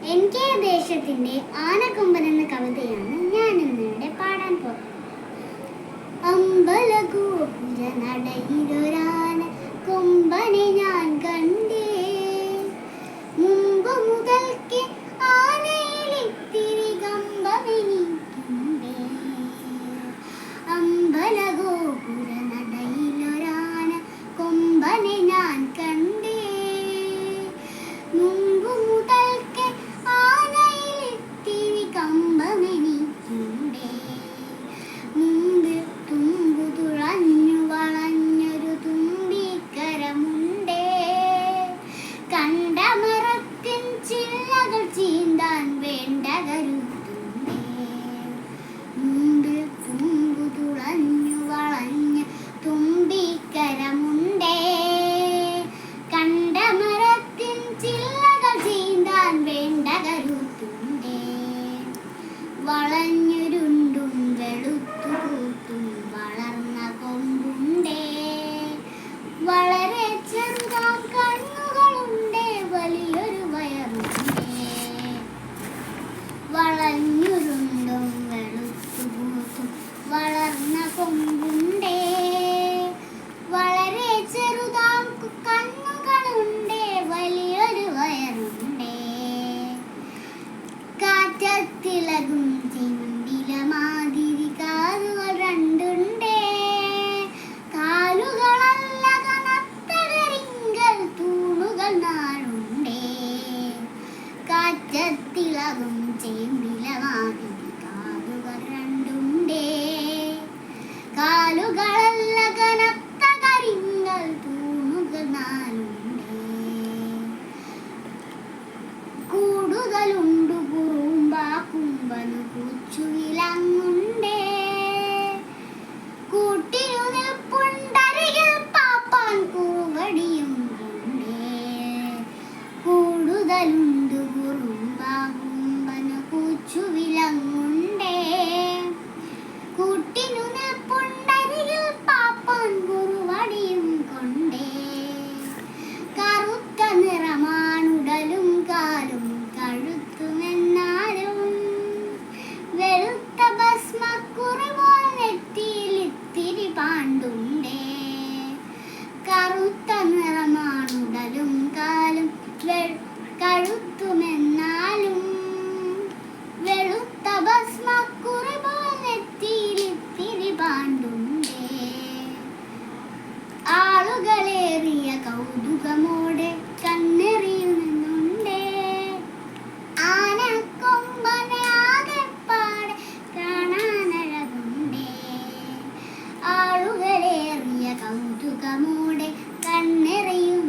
എനിക്ക് ദേശത്തിന്റെ ആനക്കൊമ്പൻ എന്ന കവിതയാണ് ഞാൻ ഇന്നിവിടെ പാടാൻ പോകുന്നത്. അമ്പലഗോപുര നടയിലൊരാന കൊമ്പനെ ഞാൻ കണ്ടേ, മുമ്പ് മുതൽക്ക് ആനയിലിത്തിരി കമ്പമെനിക്കുണ്ടേ. അമ്പലഗോപുര നടയിലൊരാന കൊമ്പനെ ഞാൻ കണ്ടേ, മുമ്പ് മുതൽക്ക് ആനയിലിത്തിരി കമ്പമെനിക്കുണ്ടേ. മുമ്പ് തുമ്പു തുഴഞ്ഞു വളഞ്ഞൊരു തുമ്പിക്കരമുണ്ടേ, കണ്ട മരത്തിൻ ചില്ലകൾ ചീന്താൻ വേണ്ട കരുത്തുണ്ടേ. മുമ്പ് തുമ്പു തുഴഞ്ഞു വളഞ്ഞ തുമ്പിക്കരമുണ്ടേ, കണ്ട മരത്തിൻ ചില്ലകൾ ചീന്താൻ വേണ്ട കരുത്തുണ്ടേ. വളഞ്ഞുരുണ്ടും വെളുത്തു കൂത്തും വളർന്ന കൊമ്പുണ്ടേ, വളരെ ചെറുതാം കണ്ണുകളുണ്ടേ, വലിയൊരു വയറുണ്ടേ. വളഞ്ഞുരുണ്ടും വെളുത്തു കൂത്തും വളർന്ന കൊമ്പുണ്ടേ, വളരെ ചെറുതാം കണ്ണുകളുണ്ടേ, വലിയൊരു വയറുണ്ടേ. കാറ്റത്തിളകും ചിമ്പില മാതിരി കാലുകൾ രണ്ടുണ്ടേ, കാലുകളല്ല കനത്ത കരിങ്കൽ തൂണുകൾ നാലുണ്ടേ. കാറ്റത്തിളകും ചിമ്പില മാതിരി കാലുകൾ രണ്ടുണ്ടേ, കാലുകളല്ല കനത്ത കരിങ്കൽ തൂണുകൾ നാലുണ്ടേ. കൂടുതലുണ്ടു കുറുമ്പാ കുമ്പനു കൂച്ചു വിലങ്ങുണ്ടേ, കൂട്ടിനു നിൽപ്പുണ്ടരികിൽ പാപ്പാൻ കുറുവടിയും കൊണ്ടേ. കൂടുതലുണ്ടു കുറുമ്പാ കുമ്പനു കൂച്ചു വിലങ്ങുണ്ടേ, കൂട്ടിനു നിൽപ്പുണ്ടരികിൽ പാപ്പാൻ കുറുവടിയും കൊണ്ടേ. കറുത്ത നിറമാണുടലും കാലും കഴുത്തുമെന്നാലും, വെളുത്ത ഭസ്മക്കുറി പോൽ നെറ്റിയിലിത്തിരി പാണ്ടുണ്ടേ. കറുത്ത നിറമാണുടലും കാലും കഴുത്തുമെന്നാലും, വെളുത്ത ഭസ്മക്കുറി പോൽ നെറ്റിയിലിത്തിരി പാണ്ടുണ്ടേ. ആളുകളേറിയ കൗതുകമോടെ കണ്ണെറിയുന്നുണ്ടേ, ആനക്കൊമ്പനെ ആകെപ്പാടെ കാണാനഴകുണ്ടേ. ആളുകളേറിയ കൗതുകമോടെ കണ്ണെറിയുന്നുണ്ടേ,